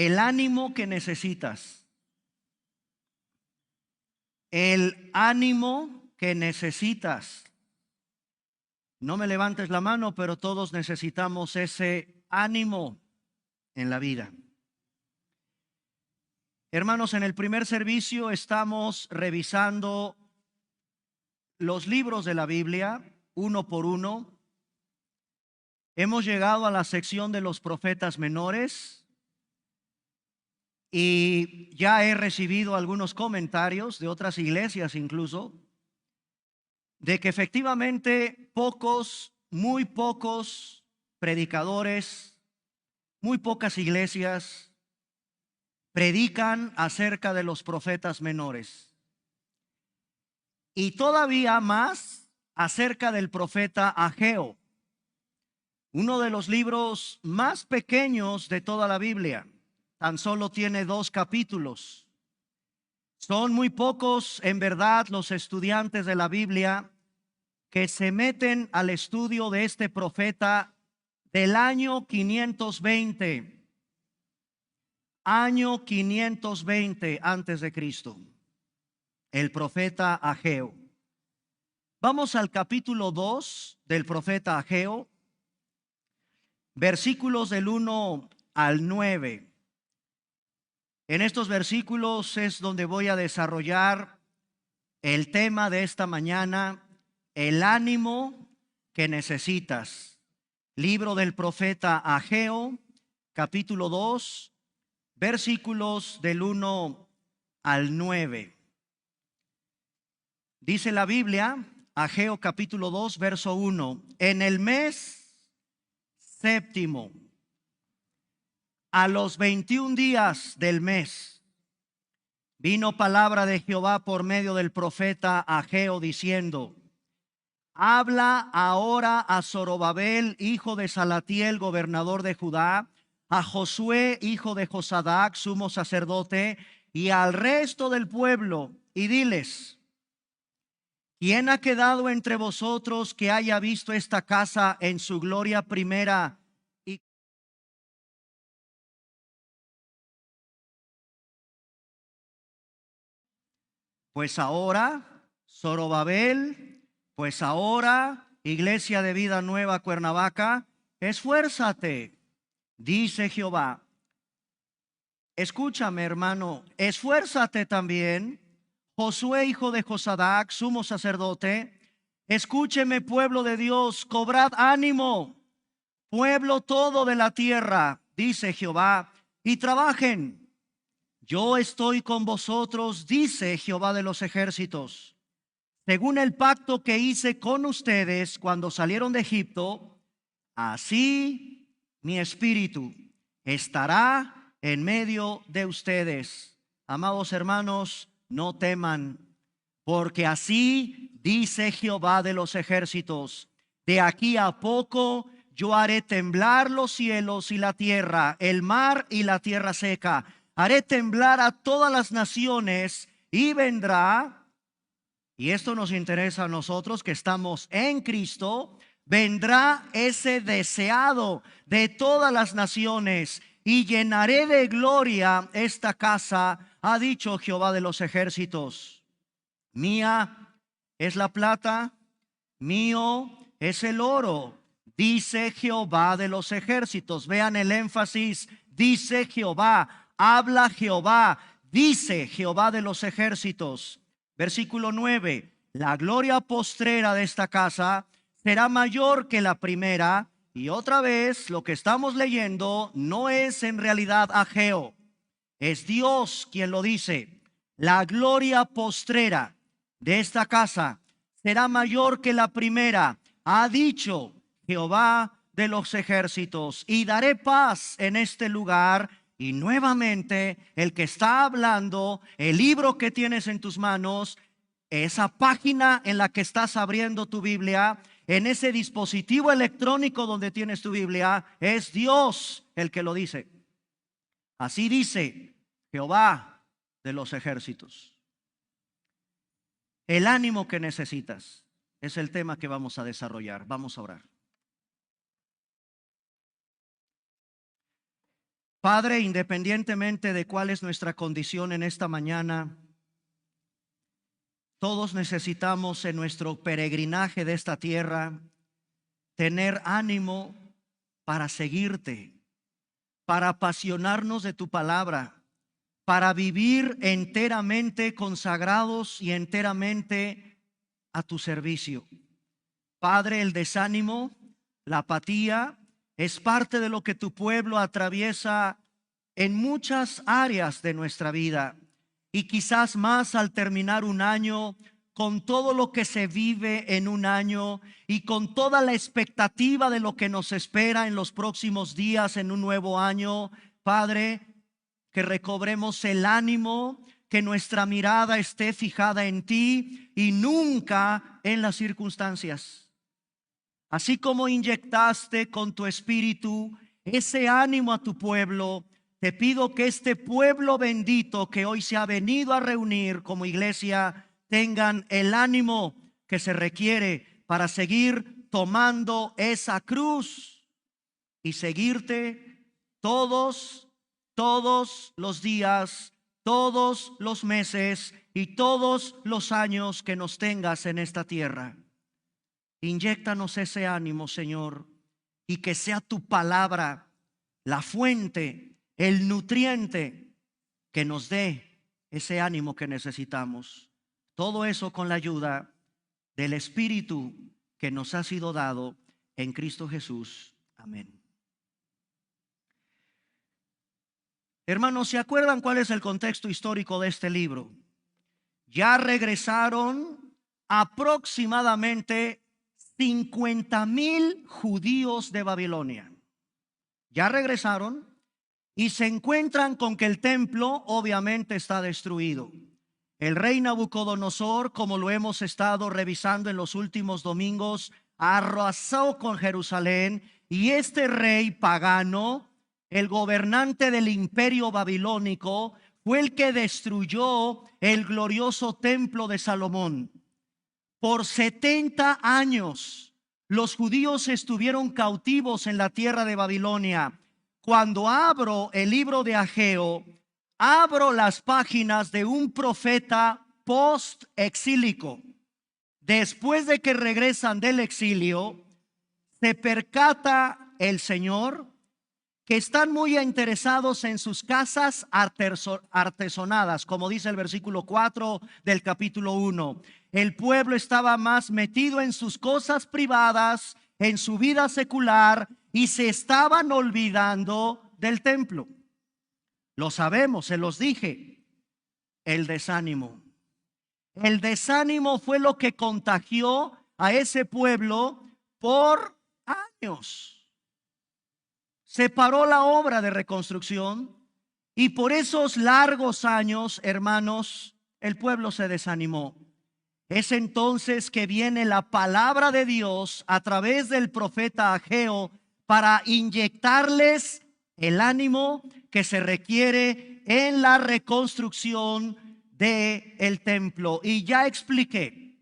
el ánimo que necesitas. El ánimo que necesitas. No me levantes la mano, pero todos necesitamos ese ánimo en la vida. Hermanos, en el primer servicio estamos revisando los libros de la Biblia, uno por uno. Hemos llegado a la sección de los profetas menores y ya he recibido algunos comentarios de otras iglesias incluso, de que efectivamente muy pocos predicadores, muy pocas iglesias predican acerca de los profetas menores. Y todavía más acerca del profeta Ageo, uno de los libros más pequeños de toda la Biblia. Tan solo tiene 2 capítulos. Son muy pocos, en verdad, los estudiantes de la Biblia que se meten al estudio de este profeta del año 520. Año 520 antes de Cristo. El profeta Ageo. Vamos al capítulo 2 del profeta Ageo, versículos del 1 al 9. En estos versículos es donde voy a desarrollar el tema de esta mañana, el ánimo que necesitas. Libro del profeta Ageo, capítulo 2, versículos del 1 al 9. Dice la Biblia, Ageo capítulo 2, verso 1, en el mes séptimo, a los 21 días del mes, vino palabra de Jehová por medio del profeta Ageo diciendo: habla ahora a Zorobabel, hijo de Salatiel, gobernador de Judá, a Josué, hijo de Josadac, sumo sacerdote, y al resto del pueblo, y diles: ¿quién ha quedado entre vosotros que haya visto esta casa en su gloria primera? Pues ahora, Zorobabel, pues ahora, Iglesia de Vida Nueva Cuernavaca, esfuérzate, dice Jehová. Escúchame, hermano, esfuérzate también, Josué, hijo de Josadac, sumo sacerdote. Escúcheme, pueblo de Dios, cobrad ánimo, pueblo todo de la tierra, dice Jehová, y trabajen. Yo estoy con vosotros, dice Jehová de los ejércitos. Según el pacto que hice con ustedes cuando salieron de Egipto, así mi espíritu estará en medio de ustedes. Amados hermanos, no teman, porque así dice Jehová de los ejércitos: de aquí a poco yo haré temblar los cielos y la tierra, el mar y la tierra seca. Haré temblar a todas las naciones y vendrá, y esto nos interesa a nosotros que estamos en Cristo, vendrá ese deseado de todas las naciones y llenaré de gloria esta casa, ha dicho Jehová de los ejércitos. Mía es la plata, mío es el oro, dice Jehová de los ejércitos. Vean el énfasis, dice Jehová. Habla Jehová, dice Jehová de los ejércitos. Versículo 9, la gloria postrera de esta casa será mayor que la primera. Y otra vez, lo que estamos leyendo no es en realidad Ageo, es Dios quien lo dice. La gloria postrera de esta casa será mayor que la primera, ha dicho Jehová de los ejércitos, y daré paz en este lugar. Y nuevamente, el que está hablando, el libro que tienes en tus manos, esa página en la que estás abriendo tu Biblia, en ese dispositivo electrónico donde tienes tu Biblia, es Dios el que lo dice. Así dice Jehová de los ejércitos. El ánimo que necesitas es el tema que vamos a desarrollar. Vamos a orar. Padre, independientemente de cuál es nuestra condición en esta mañana, todos necesitamos en nuestro peregrinaje de esta tierra tener ánimo para seguirte, para apasionarnos de tu palabra, para vivir enteramente consagrados y enteramente a tu servicio. Padre, el desánimo, la apatía, es parte de lo que tu pueblo atraviesa en muchas áreas de nuestra vida, y quizás más al terminar un año, con todo lo que se vive en un año y con toda la expectativa de lo que nos espera en los próximos días en un nuevo año. Padre, que recobremos el ánimo, que nuestra mirada esté fijada en ti y nunca en las circunstancias. Así como inyectaste con tu espíritu ese ánimo a tu pueblo, te pido que este pueblo bendito que hoy se ha venido a reunir como iglesia tengan el ánimo que se requiere para seguir tomando esa cruz y seguirte todos los días, todos los meses y todos los años que nos tengas en esta tierra. Inyéctanos ese ánimo, Señor, y que sea tu palabra la fuente, el nutriente que nos dé ese ánimo que necesitamos. Todo eso con la ayuda del Espíritu que nos ha sido dado en Cristo Jesús. Amén. Hermanos, ¿se acuerdan cuál es el contexto histórico de este libro? Ya regresaron aproximadamente 50,000 judíos de Babilonia. Ya regresaron y se encuentran con que el templo obviamente está destruido. El rey Nabucodonosor, como lo hemos estado revisando en los últimos domingos, arrasó con Jerusalén, y este rey pagano, el gobernante del imperio babilónico, fue el que destruyó el glorioso templo de Salomón. Por 70 años los judíos estuvieron cautivos en la tierra de Babilonia. Cuando abro el libro de Ageo, abro las páginas de un profeta post-exílico. Después de que regresan del exilio, se percata el Señor que están muy interesados en sus casas artesonadas, como dice el versículo 4 del capítulo 1. El pueblo estaba más metido en sus cosas privadas, en su vida secular, y se estaban olvidando del templo. Lo sabemos, se los dije. El desánimo. El desánimo fue lo que contagió a ese pueblo por años. Se paró la obra de reconstrucción, y por esos largos años, hermanos, el pueblo se desanimó. Es entonces que viene la palabra de Dios a través del profeta Ageo para inyectarles el ánimo que se requiere en la reconstrucción del templo. Y ya expliqué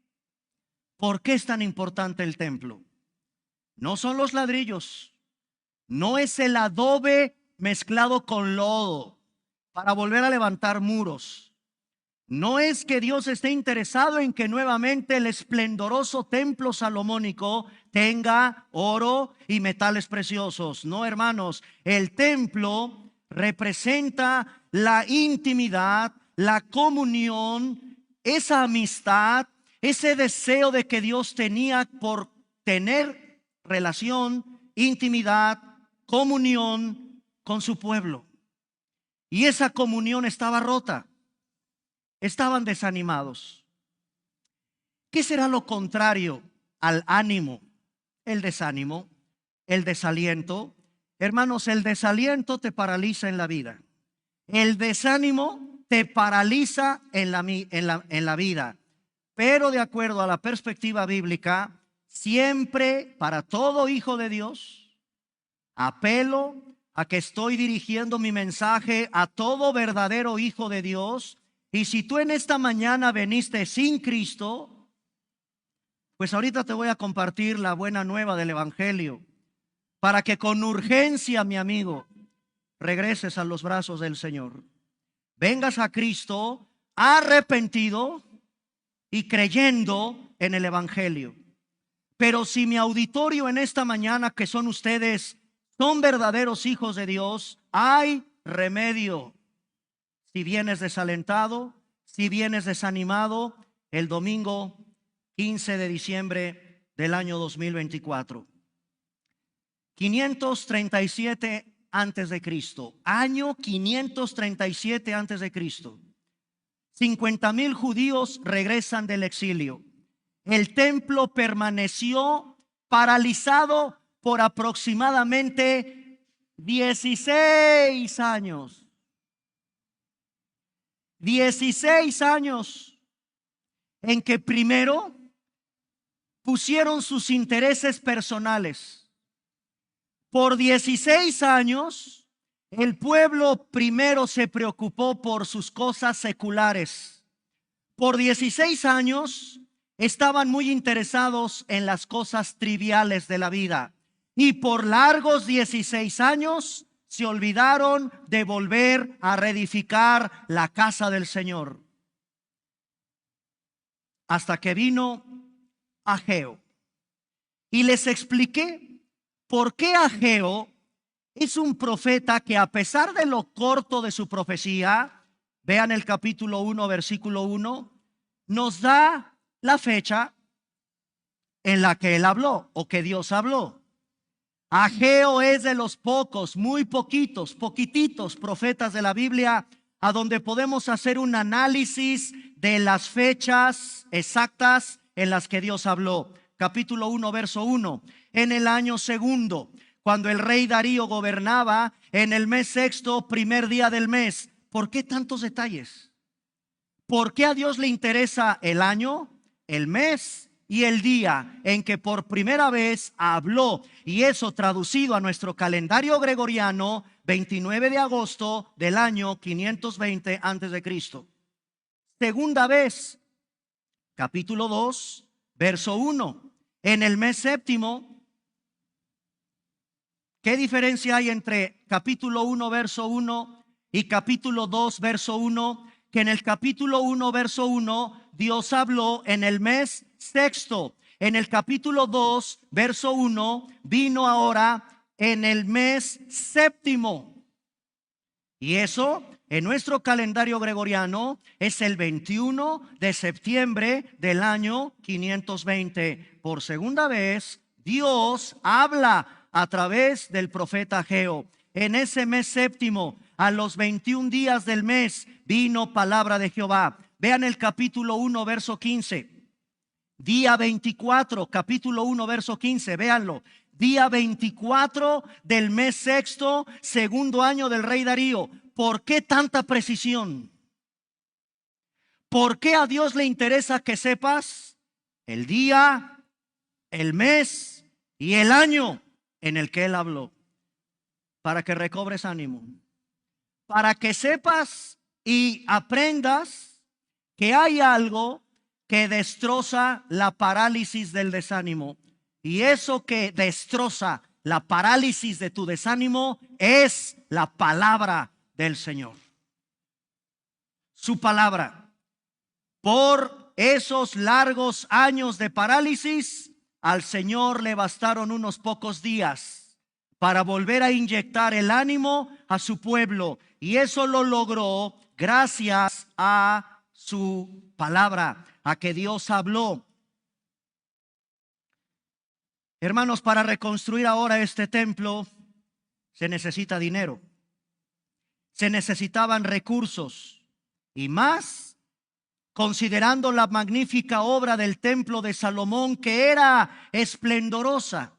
por qué es tan importante el templo. No son los ladrillos, no es el adobe mezclado con lodo para volver a levantar muros. No es que Dios esté interesado en que nuevamente el esplendoroso templo salomónico tenga oro y metales preciosos. No, hermanos, el templo representa la intimidad, la comunión, esa amistad, ese deseo de que Dios tenía por tener relación, intimidad, comunión con su pueblo. Y esa comunión estaba rota. Estaban desanimados. ¿Qué será lo contrario al ánimo? El desánimo, el desaliento. Hermanos, el desaliento te paraliza en la vida. El desánimo te paraliza en la vida. Pero de acuerdo a la perspectiva bíblica, siempre para todo hijo de Dios, apelo a que estoy dirigiendo mi mensaje a todo verdadero hijo de Dios. Y si tú en esta mañana veniste sin Cristo, pues ahorita te voy a compartir la buena nueva del Evangelio, para que con urgencia, mi amigo, regreses a los brazos del Señor. Vengas a Cristo arrepentido y creyendo en el Evangelio. Pero si mi auditorio en esta mañana, que son ustedes, son verdaderos hijos de Dios, hay remedio. Si vienes desalentado, si vienes desanimado, el domingo 15 de diciembre del año 2024. 537 antes de Cristo, año 537 antes de Cristo. 50,000 judíos regresan del exilio. El templo permaneció paralizado por aproximadamente 16 años. 16 años en que primero pusieron sus intereses personales. Por 16 años el pueblo primero se preocupó por sus cosas seculares. Por 16 años estaban muy interesados en las cosas triviales de la vida. Y por largos 16 años se olvidaron de volver a reedificar la casa del Señor. Hasta que vino Ageo. Y les expliqué por qué Ageo es un profeta que, a pesar de lo corto de su profecía, vean el capítulo 1, versículo 1, nos da la fecha en la que él habló o que Dios habló. Ageo es de los pocos, muy poquititos profetas de la Biblia a donde podemos hacer un análisis de las fechas exactas en las que Dios habló. Capítulo 1, verso 1. En el año segundo, cuando el rey Darío gobernaba, en el mes sexto, primer día del mes. ¿Por qué tantos detalles? ¿Por qué a Dios le interesa el año, el mes y el día en que por primera vez habló? Y eso traducido a nuestro calendario gregoriano, 29 de agosto del año 520 antes de Cristo. Segunda vez, capítulo 2, verso 1. En el mes séptimo. ¿Qué diferencia hay entre capítulo 1, verso 1 y capítulo 2, verso 1? Que en el capítulo 1, verso 1, Dios habló en el mes sexto. En el capítulo 2, verso 1, vino ahora en el mes séptimo. Y eso, en nuestro calendario gregoriano, es el 21 de septiembre del año 520. Por segunda vez, Dios habla a través del profeta Ageo. En ese mes séptimo, a los 21 días del mes, vino palabra de Jehová. Vean el capítulo 1, verso 15. Día 24, capítulo 1, verso 15, véanlo. Día 24 del mes sexto, segundo año del rey Darío. ¿Por qué tanta precisión? ¿Por qué a Dios le interesa que sepas el día, el mes y el año en el que Él habló? Para que recobres ánimo, para que sepas y aprendas que hay algo que destroza la parálisis del desánimo. Y eso que destroza la parálisis de tu desánimo es la palabra del Señor. Su palabra. Por esos largos años de parálisis, al Señor le bastaron unos pocos días para volver a inyectar el ánimo a su pueblo. Y eso lo logró gracias a su palabra, a que Dios habló. Hermanos, para reconstruir ahora este templo se necesita dinero. Se necesitaban recursos y más considerando la magnífica obra del templo de Salomón, que era esplendorosa.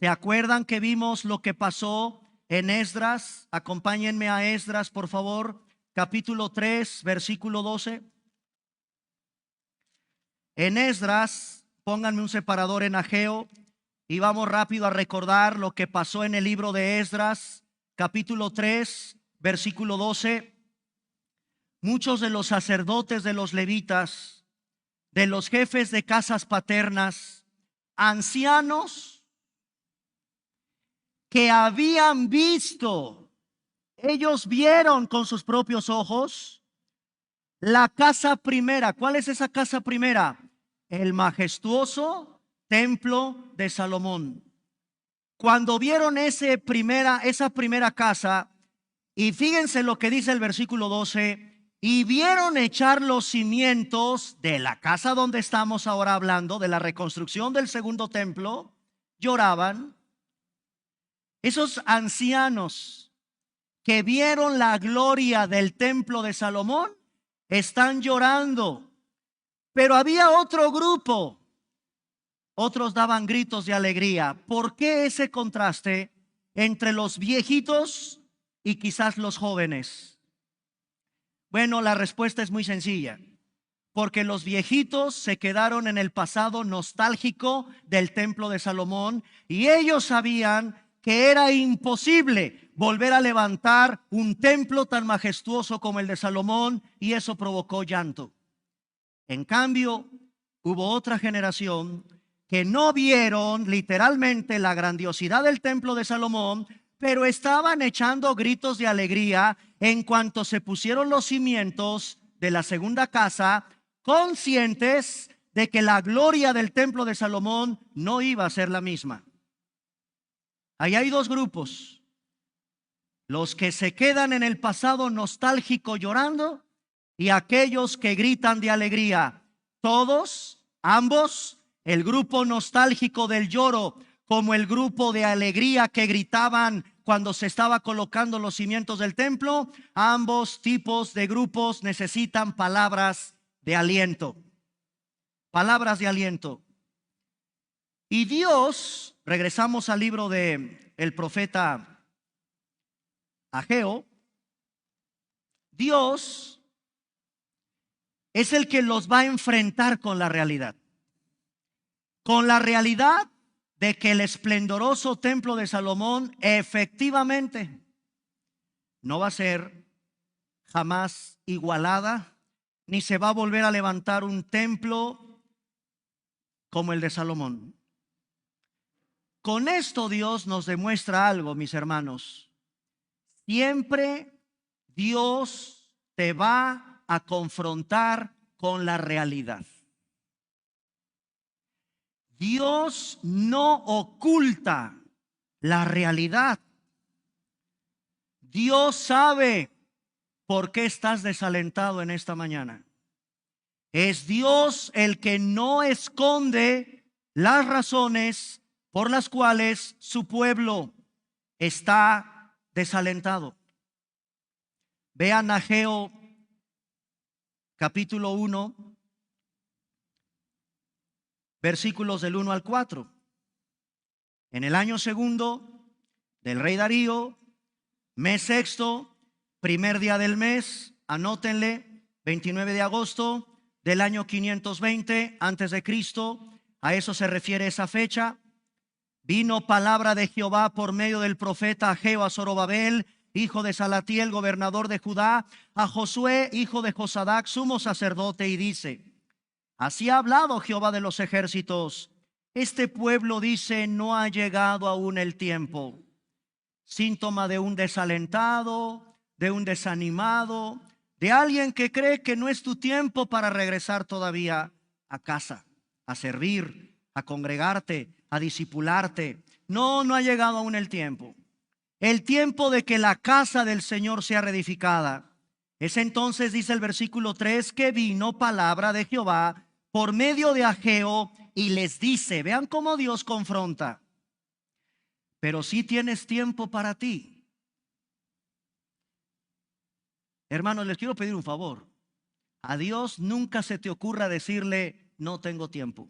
¿Se acuerdan que vimos lo que pasó en Esdras? Acompáñenme a Esdras, por favor, capítulo 3, versículo 12. En Esdras, pónganme un separador en Ageo y vamos rápido a recordar lo que pasó en el libro de Esdras, capítulo 3, versículo 12. Muchos de los sacerdotes, de los levitas, de los jefes de casas paternas, ancianos que habían visto Ellos vieron con sus propios ojos la casa primera. ¿Cuál es esa casa primera? El majestuoso templo de Salomón. Cuando vieron esa primera casa, y fíjense lo que dice el versículo 12, y vieron echar los cimientos de la casa donde estamos ahora hablando, de la reconstrucción del segundo templo, lloraban. Esos ancianos que vieron la gloria del templo de Salomón están llorando. Pero había otro grupo, otros daban gritos de alegría. ¿Por qué ese contraste entre los viejitos y quizás los jóvenes? Bueno, la respuesta es muy sencilla. Porque los viejitos se quedaron en el pasado nostálgico del templo de Salomón y ellos sabían que era imposible volver a levantar un templo tan majestuoso como el de Salomón, y eso provocó llanto. En cambio, hubo otra generación que no vieron literalmente la grandiosidad del templo de Salomón, pero estaban echando gritos de alegría en cuanto se pusieron los cimientos de la segunda casa, conscientes de que la gloria del templo de Salomón no iba a ser la misma. Ahí hay dos grupos: los que se quedan en el pasado nostálgico llorando y aquellos que gritan de alegría. Todos, ambos, el grupo nostálgico del lloro como el grupo de alegría que gritaban cuando se estaba colocando los cimientos del templo, ambos tipos de grupos necesitan palabras de aliento. Palabras de aliento. Y Dios, regresamos al libro de el profeta Ageo, Dios es el que los va a enfrentar con la realidad. Con la realidad de que el esplendoroso templo de Salomón efectivamente no va a ser jamás igualada, ni se va a volver a levantar un templo como el de Salomón. Con esto Dios nos demuestra algo, mis hermanos. Siempre Dios te va a confrontar con la realidad. Dios no oculta la realidad. Dios sabe por qué estás desalentado en esta mañana. Es Dios el que no esconde las razones por las cuales su pueblo está desalentado. Vean Ageo capítulo 1, versículos del 1 al 4. En el año segundo del rey Darío, mes sexto, primer día del mes, anótenle, 29 de agosto del año 520 antes de Cristo, a eso se refiere esa fecha. Vino palabra de Jehová por medio del profeta Ageo a Zorobabel, hijo de Salatiel, gobernador de Judá, a Josué, hijo de Josadac, sumo sacerdote, y dice: así ha hablado Jehová de los ejércitos. Este pueblo dice: no ha llegado aún el tiempo. Síntoma de un desalentado, de un desanimado, de alguien que cree que no es tu tiempo para regresar todavía a casa, a servir, a congregarte, a discipularte. No ha llegado aún el tiempo. El tiempo de que la casa del Señor sea reedificada. Es entonces, dice el versículo 3, que vino palabra de Jehová por medio de Ageo y les dice, vean cómo Dios confronta: pero si tienes tiempo para ti. Hermanos, les quiero pedir un favor. A Dios nunca se te ocurra decirle: no tengo tiempo.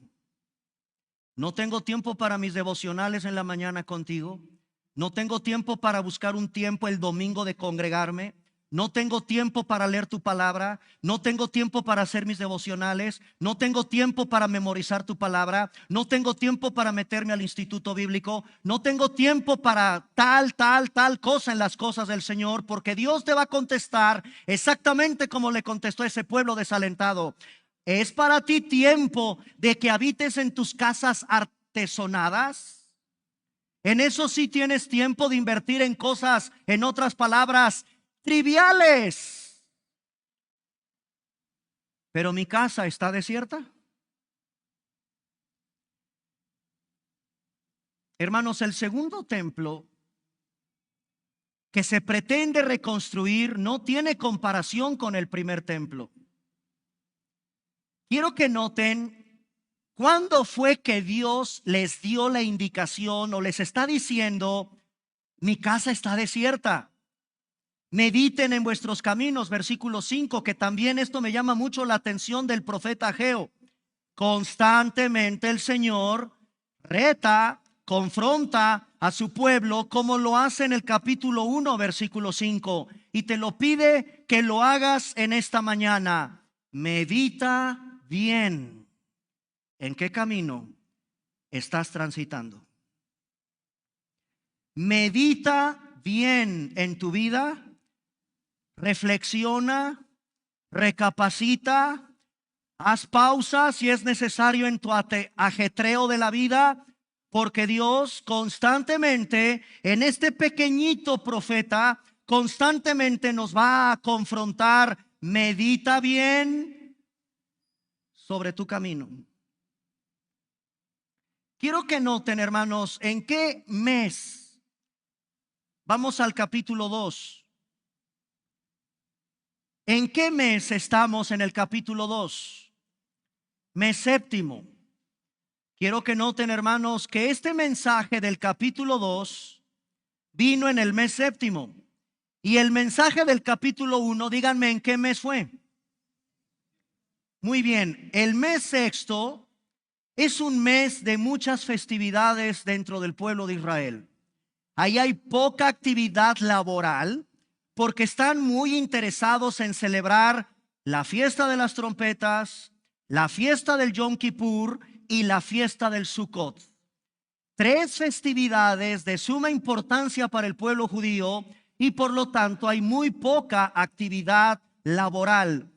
No tengo tiempo para mis devocionales en la mañana contigo. No tengo tiempo para buscar un tiempo el domingo de congregarme. No tengo tiempo para leer tu palabra. No tengo tiempo para hacer mis devocionales. No tengo tiempo para memorizar tu palabra. No tengo tiempo para meterme al instituto bíblico. No tengo tiempo para tal cosa en las cosas del Señor, porque Dios te va a contestar exactamente como le contestó a ese pueblo desalentado. ¿Es para ti tiempo de que habites en tus casas artesonadas? En eso sí tienes tiempo de invertir en cosas, en otras palabras, triviales. Pero mi casa está desierta. Hermanos, el segundo templo que se pretende reconstruir no tiene comparación con el primer templo. Quiero que noten cuándo fue que Dios les dio la indicación o les está diciendo: mi casa está desierta. Mediten en vuestros caminos, versículo 5, que también esto me llama mucho la atención del profeta Ageo. Constantemente el Señor reta, confronta a su pueblo, como lo hace en el capítulo 1, versículo 5, y te lo pide que lo hagas en esta mañana. Medita bien en qué camino estás transitando. Medita bien en tu vida. Reflexiona, recapacita, haz pausas si es necesario en tu ajetreo de la vida, porque Dios constantemente, en este pequeñito profeta, constantemente nos va a confrontar. Medita bien sobre tu camino. Quiero que noten, hermanos, en qué mes. Vamos al capítulo 2. ¿En qué mes estamos en el capítulo 2? Mes séptimo. Quiero que noten, hermanos, que este mensaje del capítulo 2 vino en el mes séptimo. Y el mensaje del capítulo 1, díganme en qué mes fue. Muy bien, el mes sexto es un mes de muchas festividades dentro del pueblo de Israel. Ahí hay poca actividad laboral, porque están muy interesados en celebrar la fiesta de las trompetas, la fiesta del Yom Kippur y la fiesta del Sukkot. 3 festividades de suma importancia para el pueblo judío, y por lo tanto hay muy poca actividad laboral.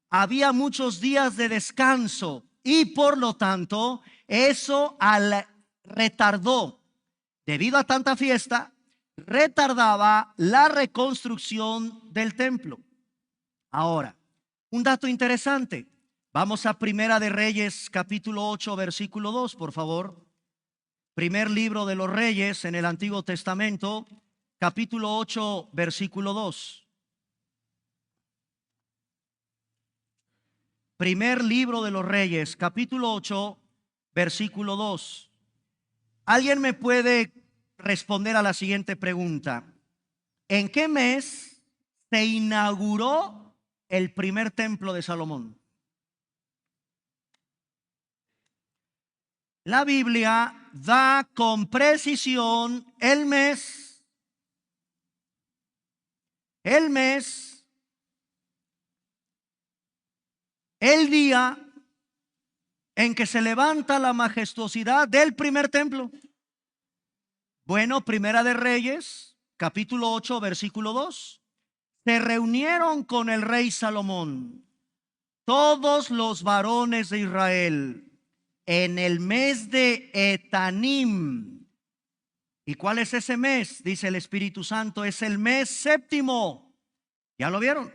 Había muchos días de descanso y por lo tanto eso retardó, debido a tanta fiesta, retardaba la reconstrucción del templo. Ahora, un dato interesante. Vamos a Primera de Reyes, capítulo 8, versículo 2, por favor. Primer libro de los Reyes en el Antiguo Testamento, capítulo 8, versículo 2. Primer libro de los Reyes, capítulo 8, versículo 2. ¿Alguien me puede responder a la siguiente pregunta? ¿En qué mes se inauguró el primer templo de Salomón? La Biblia da con precisión el mes, el día en que se levanta la majestuosidad del primer templo. Bueno, Primera de Reyes, capítulo 8, versículo 2. Se reunieron con el rey Salomón todos los varones de Israel en el mes de Etanim. ¿Y cuál es ese mes? Dice el Espíritu Santo, es el mes séptimo. ¿Ya lo vieron?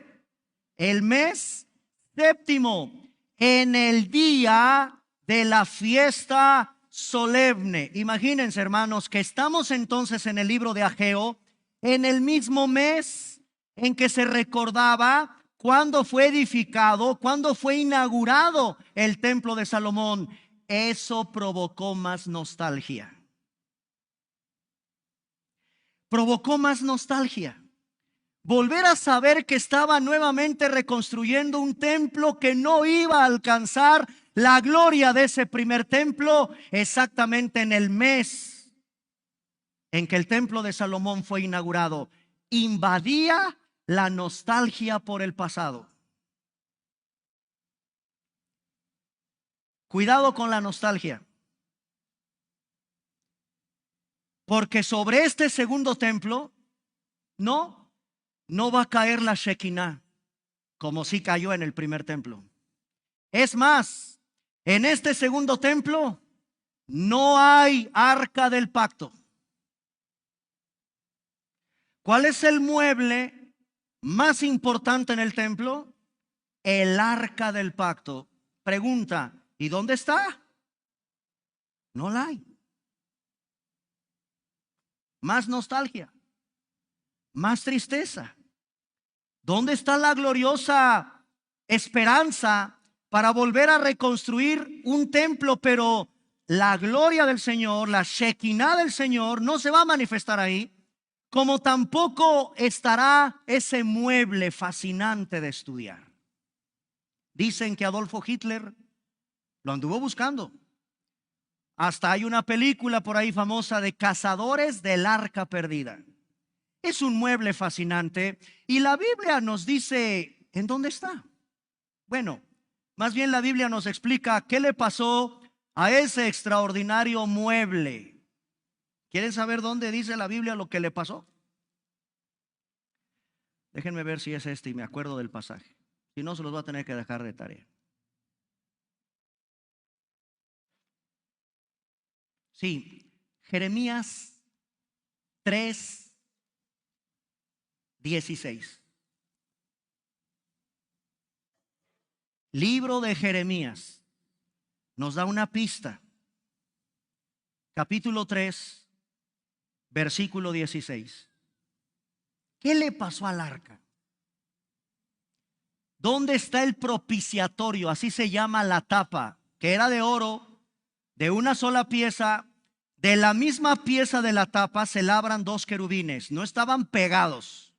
El mes séptimo, en el día de la fiesta solemne. Imagínense, hermanos, que estamos entonces en el libro de Ageo, en el mismo mes en que se recordaba cuando fue edificado, cuando fue inaugurado el templo de Salomón. Eso provocó más nostalgia. Provocó más nostalgia. Volver a saber que estaba nuevamente reconstruyendo un templo que no iba a alcanzar la gloria de ese primer templo exactamente en el mes en que el templo de Salomón fue inaugurado. Invadía la nostalgia por el pasado. Cuidado con la nostalgia, porque sobre este segundo templo no va a caer la Shekinah como sí cayó en el primer templo. Es más, en este segundo templo no hay arca del pacto. ¿Cuál es el mueble más importante en el templo? El arca del pacto. Pregunta, ¿y dónde está? No la hay. Más nostalgia, más tristeza. ¿Dónde está la gloriosa esperanza para volver a reconstruir un templo? Pero la gloria del Señor, la Shekinah del Señor no se va a manifestar ahí, como tampoco estará ese mueble fascinante de estudiar. Dicen que Adolfo Hitler lo anduvo buscando. Hasta hay una película por ahí famosa de Cazadores del Arca Perdida. Es un mueble fascinante y la Biblia nos dice ¿en dónde está? Bueno, más bien la Biblia nos explica qué le pasó a ese extraordinario mueble. ¿Quieren saber dónde dice la Biblia lo que le pasó? Déjenme ver si es este y me acuerdo del pasaje. Si no, se los voy a tener que dejar de tarea. Sí, Jeremías 3:16. Libro de Jeremías nos da una pista. Capítulo 3, versículo 16. ¿Qué le pasó al arca? ¿Dónde está el propiciatorio? Así se llama la tapa, que era de oro, de una sola pieza. De la misma pieza de la tapa se labran dos querubines. No estaban pegados,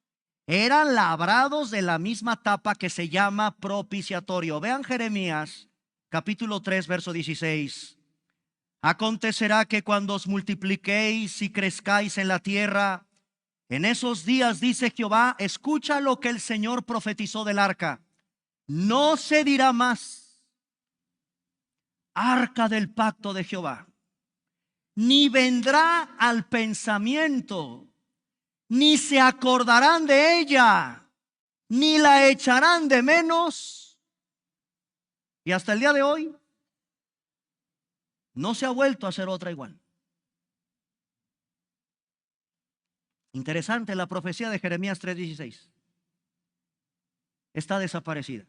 eran labrados de la misma tapa que se llama propiciatorio. Vean Jeremías capítulo 3 verso 16. Acontecerá que cuando os multipliquéis y crezcáis en la tierra, en esos días, dice Jehová, escucha lo que el Señor profetizó del arca. No se dirá más arca del pacto de Jehová, ni vendrá al pensamiento, ni se acordarán de ella, ni la echarán de menos. Y hasta el día de hoy no se ha vuelto a hacer otra igual. Interesante la profecía de Jeremías 3:16. Está desaparecida.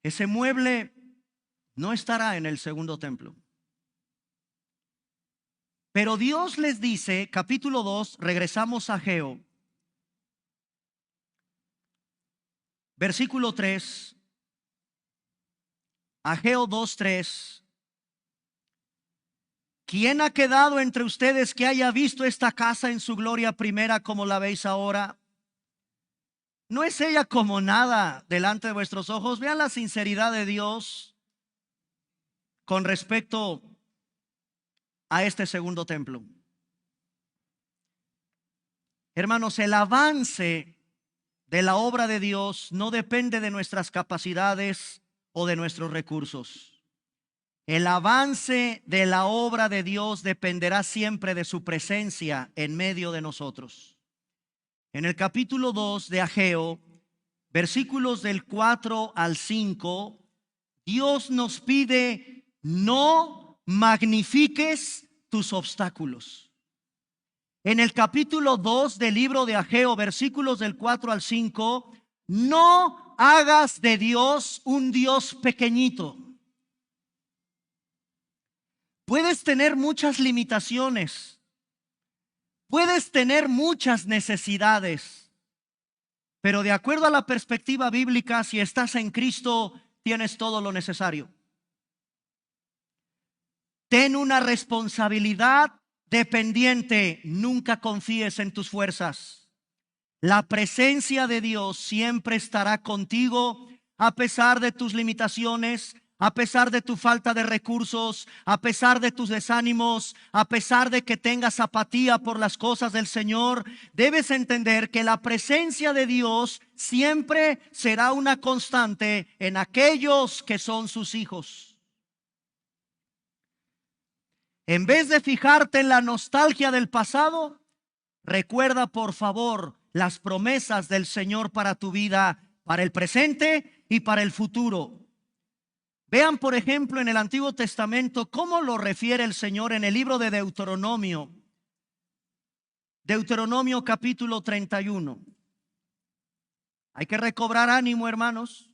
Ese mueble no estará en el segundo templo. Pero Dios les dice, capítulo 2, regresamos a Ageo, versículo 3, Ageo 2:3. ¿Quién ha quedado entre ustedes que haya visto esta casa en su gloria primera como la veis ahora? ¿No es ella como nada delante de vuestros ojos? Vean la sinceridad de Dios con respecto a este segundo templo. Hermanos, el avance de la obra de Dios no depende de nuestras capacidades o de nuestros recursos. El avance de la obra de Dios dependerá siempre de su presencia en medio de nosotros. En el capítulo 2 de Ageo, versículos del 4 al 5, Dios nos pide: no magnifiques tus obstáculos. En el capítulo 2 del libro de Ageo, versículos del 4 al 5, no hagas de Dios un Dios pequeñito. Puedes tener muchas limitaciones, puedes tener muchas necesidades, pero de acuerdo a la perspectiva bíblica, si estás en Cristo, tienes todo lo necesario. Ten una responsabilidad dependiente, nunca confíes en tus fuerzas. La presencia de Dios siempre estará contigo a pesar de tus limitaciones, a pesar de tu falta de recursos, a pesar de tus desánimos, a pesar de que tengas apatía por las cosas del Señor. Debes entender que la presencia de Dios siempre será una constante en aquellos que son sus hijos. En vez de fijarte en la nostalgia del pasado, recuerda por favor las promesas del Señor para tu vida, para el presente y para el futuro. Vean, por ejemplo, en el Antiguo Testamento cómo lo refiere el Señor en el libro de Deuteronomio. Deuteronomio capítulo 31. Hay que recobrar ánimo, hermanos,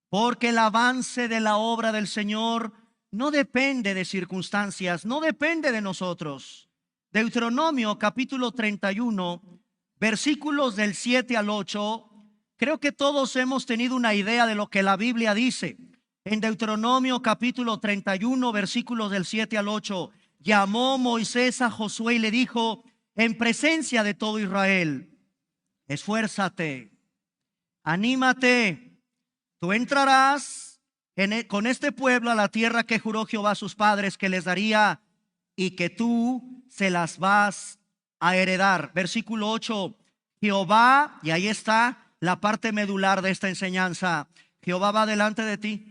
porque el avance de la obra del Señor no depende de circunstancias, no depende de nosotros. Deuteronomio capítulo 31, versículos del 7 al 8. Creo que todos hemos tenido una idea de lo que la Biblia dice. En Deuteronomio capítulo 31, versículos del 7 al 8, llamó Moisés a Josué y le dijo, en presencia de todo Israel, esfuérzate, anímate, tú entrarás con este pueblo a la tierra que juró Jehová a sus padres que les daría y que tú se las vas a heredar. Versículo 8, Jehová, y ahí está la parte medular de esta enseñanza, Jehová va delante de ti,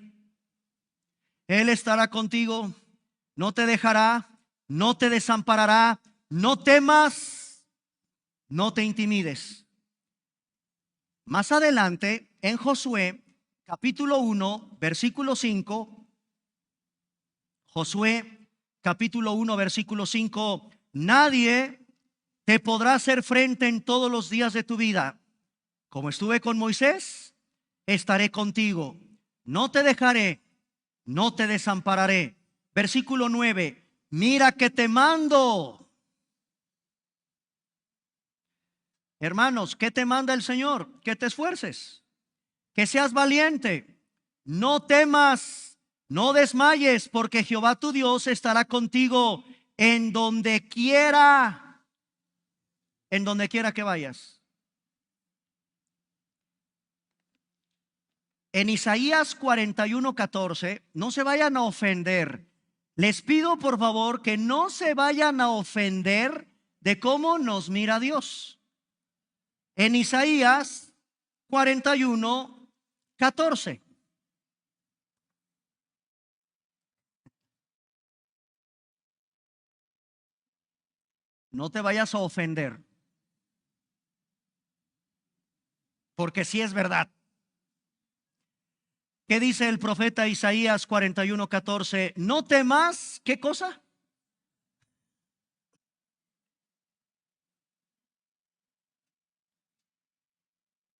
Él estará contigo, no te dejará, no te desamparará, no temas, no te intimides. Más adelante, en Josué, capítulo 1, versículo 5, Josué, capítulo 1, versículo 5, nadie te podrá hacer frente en todos los días de tu vida. Como estuve con Moisés, estaré contigo. No te dejaré, no te desampararé. Versículo 9, mira que te mando. Hermanos, ¿qué te manda el Señor? Que te esfuerces, que seas valiente, no temas, no desmayes, porque Jehová tu Dios estará contigo en donde quiera que vayas. En Isaías 41:14, no se vayan a ofender. Les pido por favor que no se vayan a ofender de cómo nos mira Dios. En Isaías 41:14. No te vayas a ofender, porque sí es verdad. ¿Qué dice el profeta Isaías 41:14? No temas, ¿qué cosa?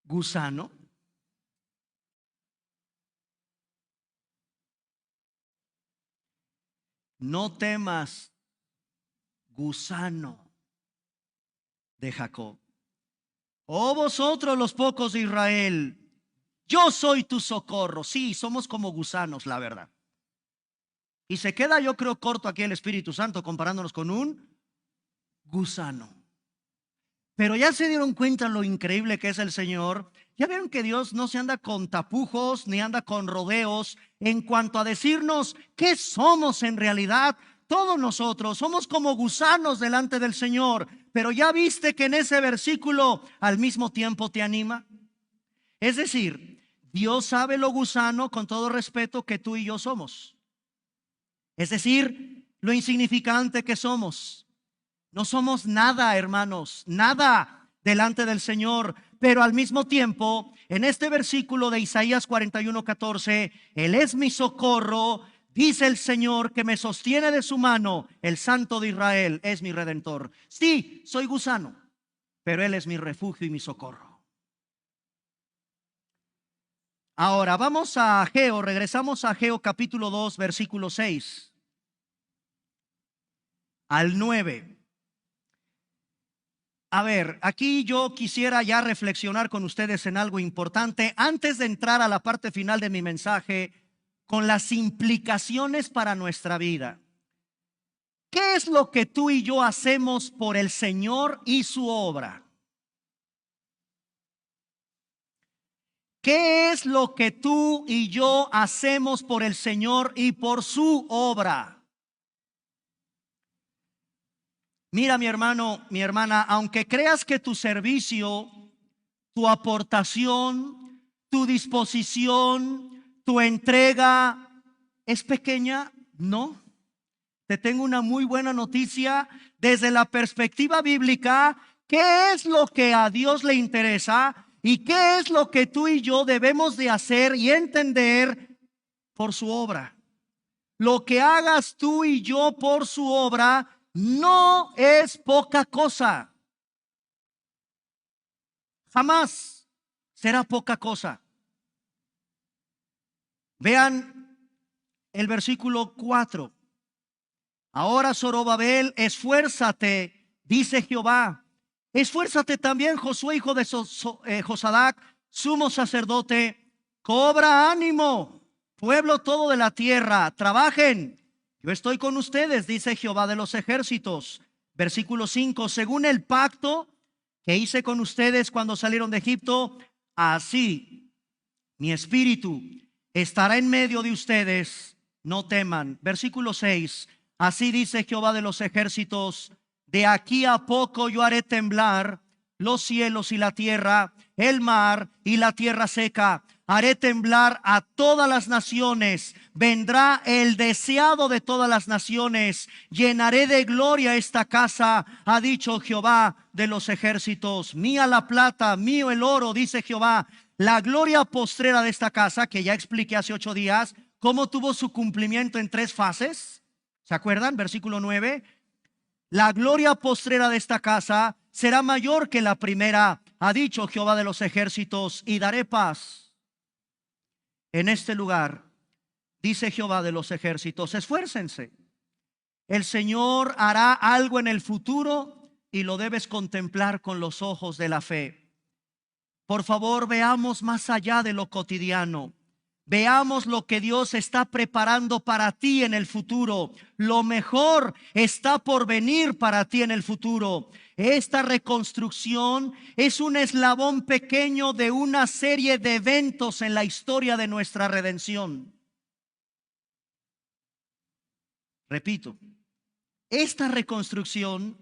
Gusano. No temas, gusano de Jacob. Oh vosotros los pocos de Israel, yo soy tu socorro. Sí, somos como gusanos, la verdad. Y se queda, yo creo, corto aquí el Espíritu Santo comparándonos con un gusano. Pero ya se dieron cuenta lo increíble que es el Señor. Ya vieron que Dios no se anda con tapujos ni anda con rodeos en cuanto a decirnos qué somos en realidad. Todos nosotros somos como gusanos delante del Señor. Pero ya viste que en ese versículo al mismo tiempo te anima. Es decir, Dios sabe lo gusano, con todo respeto, que tú y yo somos. Es decir, lo insignificante que somos. No somos nada, hermanos, nada delante del Señor. Pero al mismo tiempo, en este versículo de Isaías 41:14, Él es mi socorro, dice el Señor, que me sostiene de su mano. El Santo de Israel es mi Redentor. Sí, soy gusano, pero Él es mi refugio y mi socorro. Ahora vamos a Ageo, regresamos a Ageo capítulo 2, versículo 6 al 9. A ver, aquí yo quisiera ya reflexionar con ustedes en algo importante antes de entrar a la parte final de mi mensaje con las implicaciones para nuestra vida. ¿Qué es lo que tú y yo hacemos por el Señor y su obra? ¿Qué es lo que tú y yo hacemos por el Señor y por su obra? Mira, mi hermano, mi hermana, aunque creas que tu servicio, tu aportación, tu disposición, tu entrega es pequeña, no. Te tengo una muy buena noticia desde la perspectiva bíblica. ¿Qué es lo que a Dios le interesa? ¿Y qué es lo que tú y yo debemos de hacer y entender por su obra. Lo que hagas tú y yo por su obra no es poca cosa. Jamás será poca cosa. Vean el versículo 4. Ahora, Zorobabel, esfuérzate, dice Jehová. Esfuérzate también, Josué, hijo de Josadac, sumo sacerdote. Cobra ánimo, pueblo todo de la tierra, trabajen. Yo estoy con ustedes, dice Jehová de los ejércitos. Versículo 5. Según el pacto que hice con ustedes cuando salieron de Egipto, así mi espíritu estará en medio de ustedes, no teman. Versículo 6. Así dice Jehová de los ejércitos, de aquí a poco yo haré temblar los cielos y la tierra, el mar y la tierra seca. Haré temblar a todas las naciones. Vendrá el deseado de todas las naciones. Llenaré de gloria esta casa, ha dicho Jehová de los ejércitos. Mía la plata, mío el oro, dice Jehová. La gloria postrera de esta casa, que ya expliqué hace 8 días, cómo tuvo su cumplimiento en 3 fases. ¿Se acuerdan? Versículo 9. La gloria postrera de esta casa será mayor que la primera, ha dicho Jehová de los ejércitos, y daré paz en este lugar, dice Jehová de los ejércitos. Esfuércense. El Señor hará algo en el futuro y lo debes contemplar con los ojos de la fe. Por favor, veamos más allá de lo cotidiano. Veamos lo que Dios está preparando para ti en el futuro. Lo mejor está por venir para ti en el futuro. Esta reconstrucción es un eslabón pequeño de una serie de eventos en la historia de nuestra redención. Repito, esta reconstrucción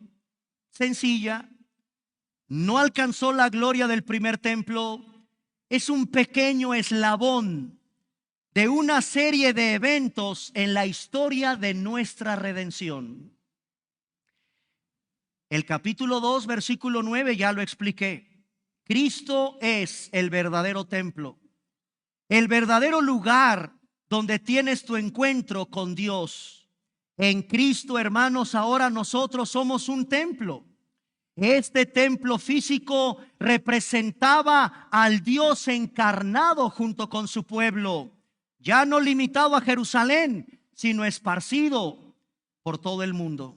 sencilla no alcanzó la gloria del primer templo. Es un pequeño eslabón de una serie de eventos en la historia de nuestra redención. El capítulo 2, versículo 9, ya lo expliqué. Cristo es el verdadero templo, el verdadero lugar donde tienes tu encuentro con Dios. En Cristo, hermanos, ahora nosotros somos un templo. Este templo físico representaba al Dios encarnado junto con su pueblo, ya no limitado a Jerusalén, sino esparcido por todo el mundo.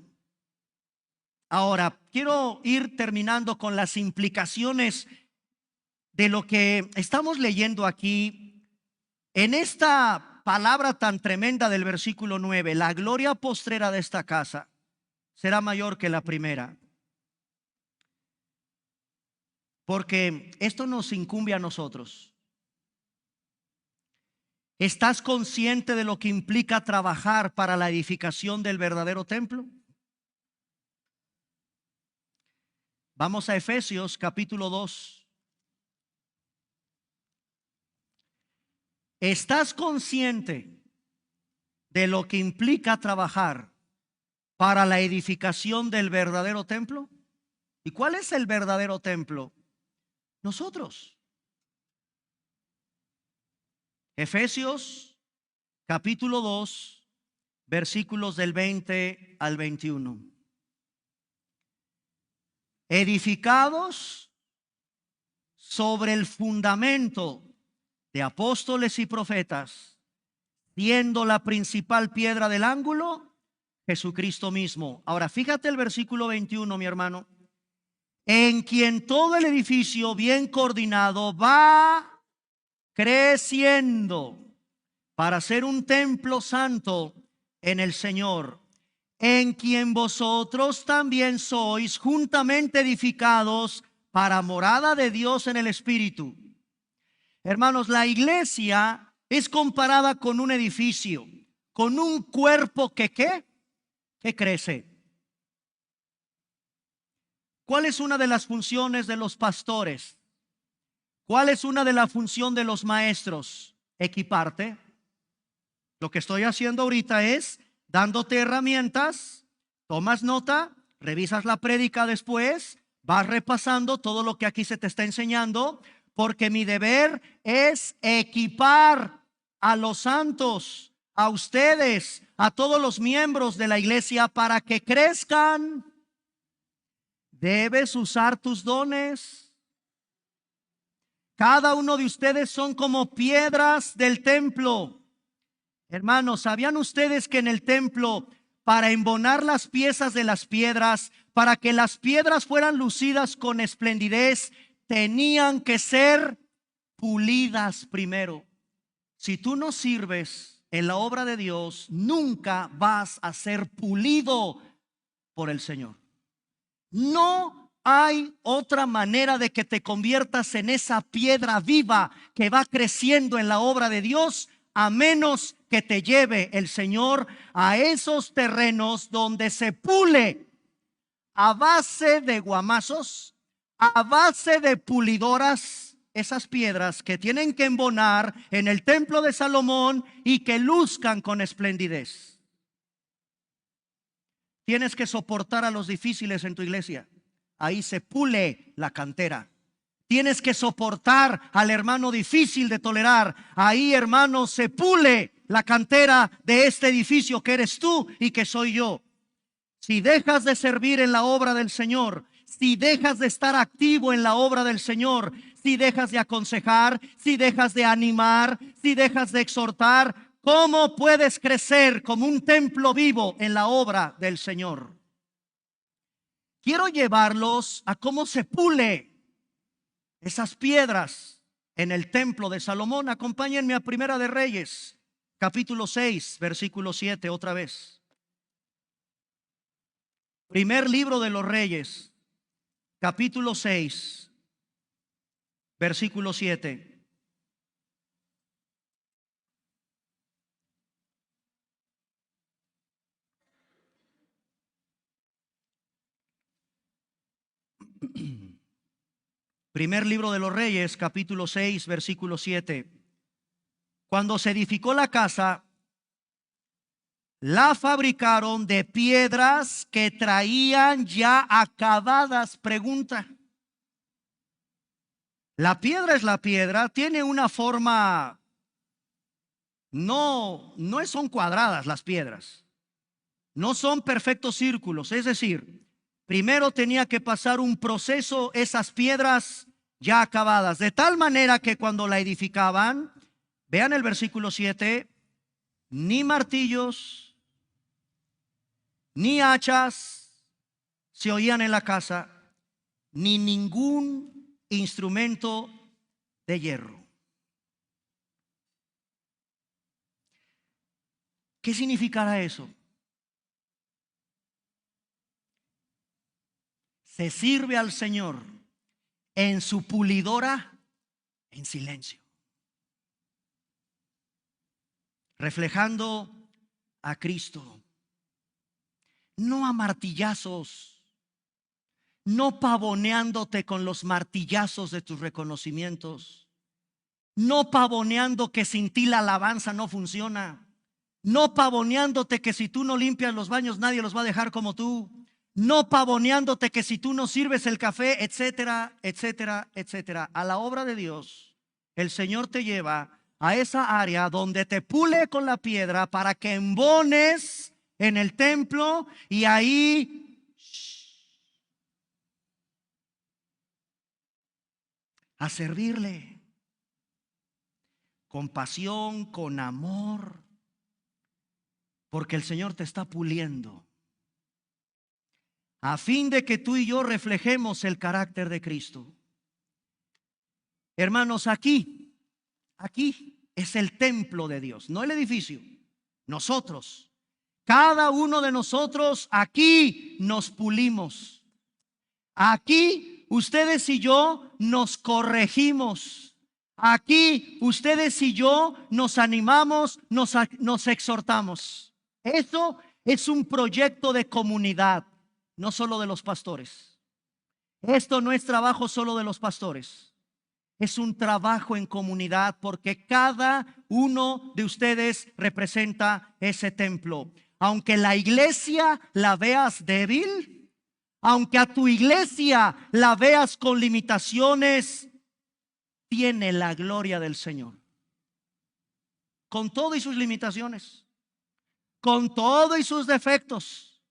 Ahora, quiero ir terminando con las implicaciones de lo que estamos leyendo aquí en esta palabra tan tremenda del versículo 9. La gloria postrera de esta casa será mayor que la primera. Porque esto nos incumbe a nosotros. ¿Estás consciente de lo que implica trabajar para la edificación del verdadero templo? Vamos a Efesios capítulo 2. ¿Estás consciente de lo que implica trabajar para la edificación del verdadero templo? ¿Y cuál es el verdadero templo? Nosotros. Efesios capítulo 2, versículos del 20 al 21. Edificados sobre el fundamento de apóstoles y profetas, siendo la principal piedra del ángulo Jesucristo mismo. Ahora fíjate el versículo 21, mi hermano. En quien todo el edificio bien coordinado va creciendo para ser un templo santo en el Señor, en quien vosotros también sois juntamente edificados para morada de Dios en el Espíritu. Hermanos, la iglesia es comparada con un edificio, con un cuerpo que crece. ¿Cuál es una de las funciones de los pastores? ¿Cuál es una de las funciones de los maestros? Equiparte. Lo que estoy haciendo ahorita es dándote herramientas, tomas nota, revisas la prédica después, vas repasando todo lo que aquí se te está enseñando, porque mi deber es equipar a los santos, a ustedes, a todos los miembros de la iglesia para que crezcan. Debes usar tus dones. Cada uno de ustedes son como piedras del templo. Hermanos, ¿sabían ustedes que en el templo, para embonar las piezas de las piedras, para que las piedras fueran lucidas con esplendidez, tenían que ser pulidas primero? Si tú no sirves en la obra de Dios, nunca vas a ser pulido por el Señor. No hay otra manera de que te conviertas en esa piedra viva que va creciendo en la obra de Dios, a menos que te lleve el Señor a esos terrenos donde se pule a base de guamazos, a base de pulidoras, esas piedras que tienen que embonar en el templo de Salomón y que luzcan con esplendidez. Tienes que soportar a los difíciles en tu iglesia. Ahí se pule la cantera. Tienes que soportar al hermano difícil de tolerar. Ahí, hermano, se pule la cantera de este edificio que eres tú y que soy yo. Si dejas de servir en la obra del Señor, si dejas de estar activo en la obra del Señor, si dejas de aconsejar, si dejas de animar, si dejas de exhortar, ¿cómo puedes crecer como un templo vivo en la obra del Señor? Quiero llevarlos a cómo se pule esas piedras en el templo de Salomón. Acompáñenme a Primera de Reyes, capítulo 6, versículo 7, otra vez. Primer libro de los Reyes, capítulo 6, versículo 7. Primer libro de los Reyes, capítulo 6, versículo 7. Cuando se edificó la casa, la fabricaron de piedras que traían ya acabadas. Pregunta: la piedra es la piedra, tiene una forma, no son cuadradas las piedras, no son perfectos círculos. Es decir, primero tenía que pasar un proceso esas piedras ya acabadas, de tal manera que cuando la edificaban, vean el versículo 7, ni martillos, ni hachas se oían en la casa, ni ningún instrumento de hierro. ¿Qué significará eso? Se sirve al Señor en su pulidora en silencio, reflejando a Cristo, no a martillazos, no pavoneándote con los martillazos de tus reconocimientos, no pavoneando que sin ti la alabanza no funciona, no pavoneándote que si tú no limpias los baños nadie los va a dejar como tú, no pavoneándote que si tú no sirves el café, etcétera, etcétera, etcétera. A la obra de Dios, el Señor te lleva a esa área donde te pule con la piedra para que embones en el templo y ahí a servirle con pasión, con amor, porque el Señor te está puliendo a fin de que tú y yo reflejemos el carácter de Cristo. Hermanos, aquí es el templo de Dios, no el edificio. Nosotros, cada uno de nosotros aquí nos pulimos. Aquí ustedes y yo nos corregimos. Aquí ustedes y yo nos animamos, nos exhortamos. Eso es un proyecto de comunidad, no solo de los pastores. Esto no es trabajo solo de los pastores. Es un trabajo en comunidad, porque cada uno de ustedes representa ese templo. Aunque la iglesia la veas débil, aunque a tu iglesia la veas con limitaciones, tiene la gloria del Señor. con todo y sus limitaciones, con todo y sus defectos.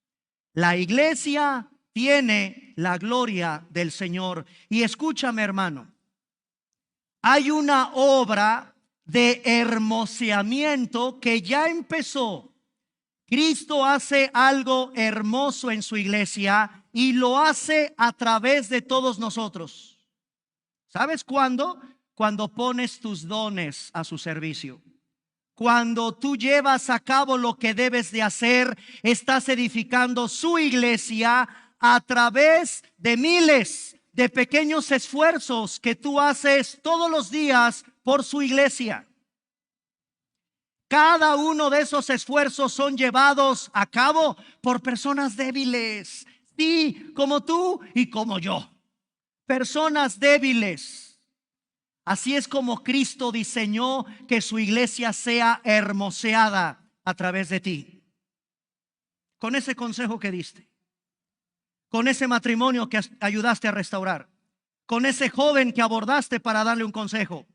La iglesia tiene la gloria del Señor. Y escúchame, hermano, hay una obra de hermoseamiento que ya empezó. Cristo hace algo hermoso en su iglesia y lo hace a través de todos nosotros. ¿Sabes cuándo? Cuando pones tus dones a su servicio. Cuando tú llevas a cabo lo que debes de hacer, estás edificando su iglesia a través de miles de pequeños esfuerzos que tú haces todos los días por su iglesia. Cada uno de esos esfuerzos son llevados a cabo por personas débiles. Sí, como tú y como yo. Personas débiles. Así es como Cristo diseñó que su iglesia sea hermoseada a través de ti. Con ese consejo que diste, con ese matrimonio que ayudaste a restaurar, con ese joven que abordaste para darle un consejo,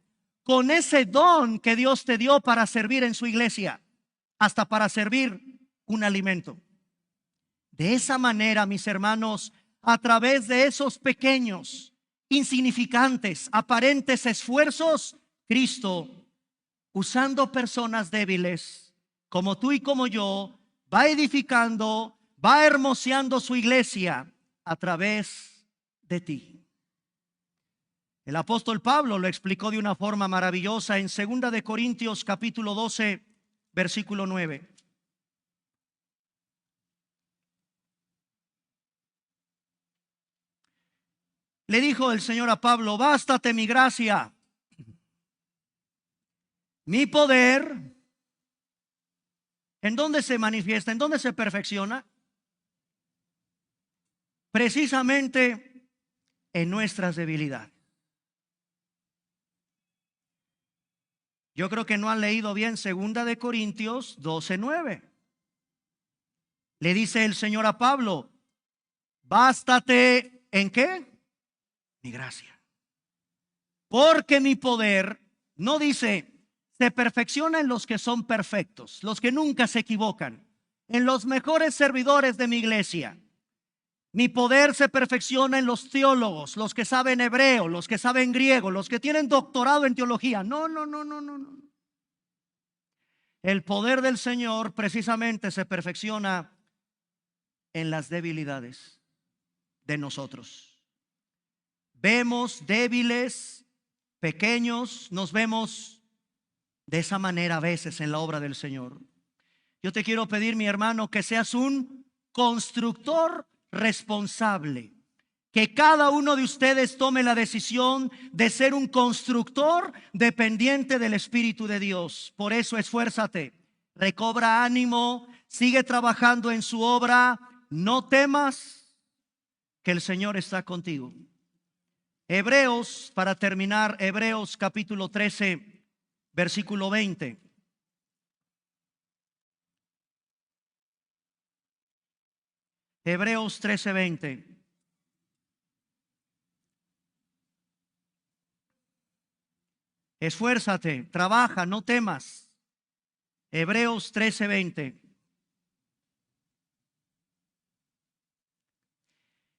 con ese don que Dios te dio para servir en su iglesia, hasta para servir un alimento. De esa manera, mis hermanos, a través de esos pequeños, insignificantes, aparentes esfuerzos, Cristo, usando personas débiles como tú y como yo, va edificando, va hermoseando su iglesia a través de ti. El apóstol Pablo lo explicó de una forma maravillosa en 2 de Corintios capítulo 12, versículo 9. Le dijo el Señor a Pablo: bástate mi gracia, mi poder. ¿En dónde se manifiesta? ¿En dónde se perfecciona? Precisamente en nuestras debilidades. Yo creo que no han leído bien 2 de Corintios 12:9. Le dice el Señor a Pablo: bástate ¿en qué? Mi gracia. Porque mi poder, no dice, se perfecciona en los que son perfectos, los que nunca se equivocan, en los mejores servidores de mi iglesia. Mi poder se perfecciona en los teólogos, los que saben hebreo, los que saben griego, los que tienen doctorado en teología. No. El poder del Señor precisamente se perfecciona en las debilidades de nosotros. Vemos débiles, pequeños, nos vemos de esa manera a veces en la obra del Señor. Yo te quiero pedir, mi hermano, que seas un constructor responsable. Que cada uno de ustedes tome la decisión de ser un constructor dependiente del Espíritu de Dios. Por eso esfuérzate, recobra ánimo, sigue trabajando en su obra, no temas, que el Señor está contigo. Hebreos, para terminar, Hebreos capítulo 13, versículo 20. Hebreos 13:20. Esfuérzate, trabaja, no temas. Hebreos 13:20.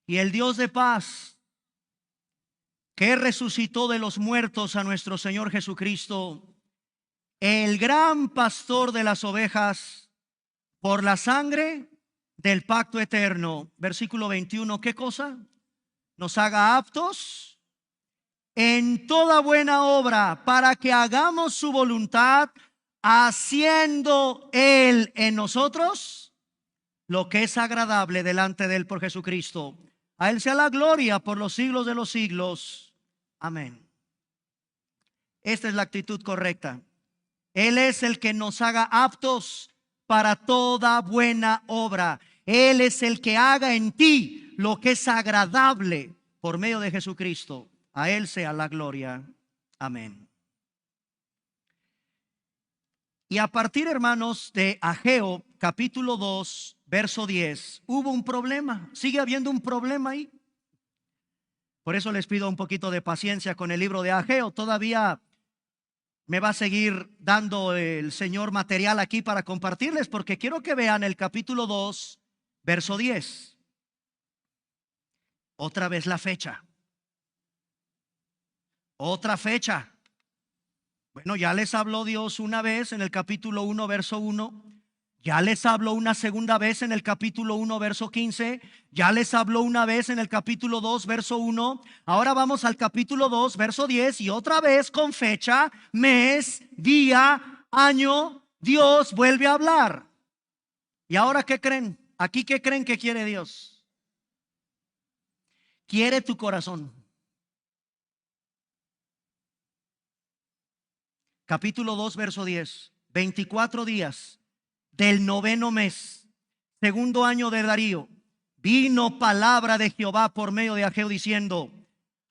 Y el Dios de paz, que resucitó de los muertos a nuestro Señor Jesucristo, el gran pastor de las ovejas, por la sangre del pacto eterno, versículo 21, ¿qué cosa? Nos haga aptos en toda buena obra, para que hagamos su voluntad, haciendo Él en nosotros lo que es agradable delante de Él por Jesucristo. A Él sea la gloria por los siglos de los siglos. Amén. Esta es la actitud correcta. Él es el que nos haga aptos para toda buena obra. Él es el que haga en ti lo que es agradable por medio de Jesucristo. A Él sea la gloria. Amén. Y a partir, hermanos, de Ageo capítulo 2, verso 10, hubo un problema. Sigue habiendo un problema ahí. Por eso les pido un poquito de paciencia con el libro de Ageo. Todavía me va a seguir dando el Señor material aquí para compartirles, porque quiero que vean el capítulo 2, verso 10. Otra vez la fecha. Otra fecha. Bueno, ya les habló Dios una vez en el capítulo 1, verso 1. Ya les habló una segunda vez en el capítulo 1, verso 15. Ya les habló una vez en el capítulo 2, verso 1. Ahora vamos al capítulo 2, verso 10. Y otra vez con fecha, mes, día, año, Dios vuelve a hablar. ¿Y ahora qué creen? ¿Aquí qué creen que quiere Dios? Quiere tu corazón. Capítulo 2, verso 10. 24 días del noveno mes, segundo año de Darío, vino palabra de Jehová por medio de Ageo diciendo: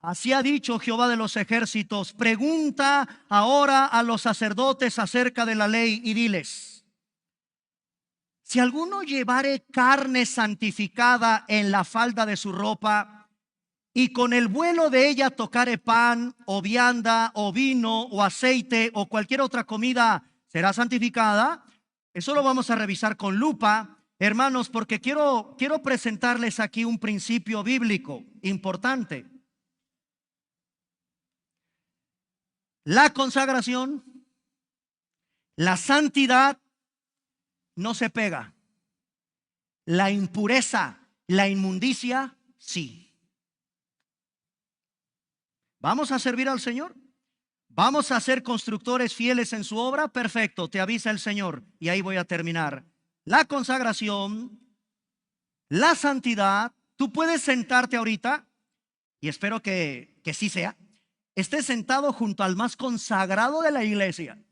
así ha dicho Jehová de los ejércitos, pregunta ahora a los sacerdotes acerca de la ley y diles: si alguno llevare carne santificada en la falda de su ropa, y con el vuelo de ella tocare pan o vianda o vino o aceite o cualquier otra comida, será santificada. Eso lo vamos a revisar con lupa, hermanos, porque quiero presentarles aquí un principio bíblico importante. La consagración, la santidad no se pega. La impureza, la inmundicia, sí. ¿Vamos a servir al Señor? ¿Vamos a ser constructores fieles en su obra? Perfecto, te avisa el Señor. Y ahí voy a terminar. La consagración, la santidad. Tú puedes sentarte ahorita, y espero que sí sea, estés sentado junto al más consagrado de la iglesia.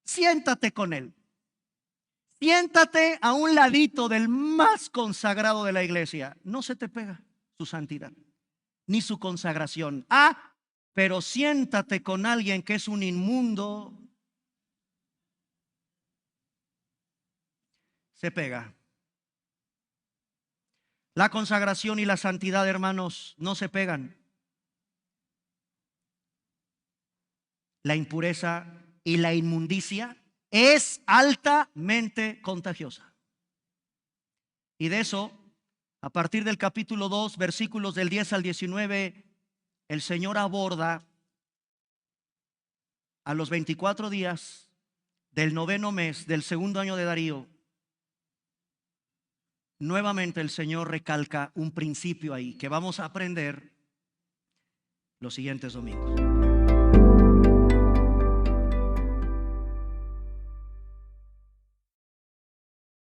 Siéntate con él. Siéntate a un ladito del más consagrado de la iglesia. No se te pega su santidad ni su consagración. Pero siéntate con alguien que es un inmundo, se pega. La consagración y la santidad, hermanos, no se pegan. La impureza y la inmundicia es altamente contagiosa. Y de eso, a partir del capítulo 2, versículos del 10 al 19, el Señor aborda a los 24 días del noveno mes del segundo año de Darío. Nuevamente el Señor recalca un principio ahí que vamos a aprender los siguientes domingos.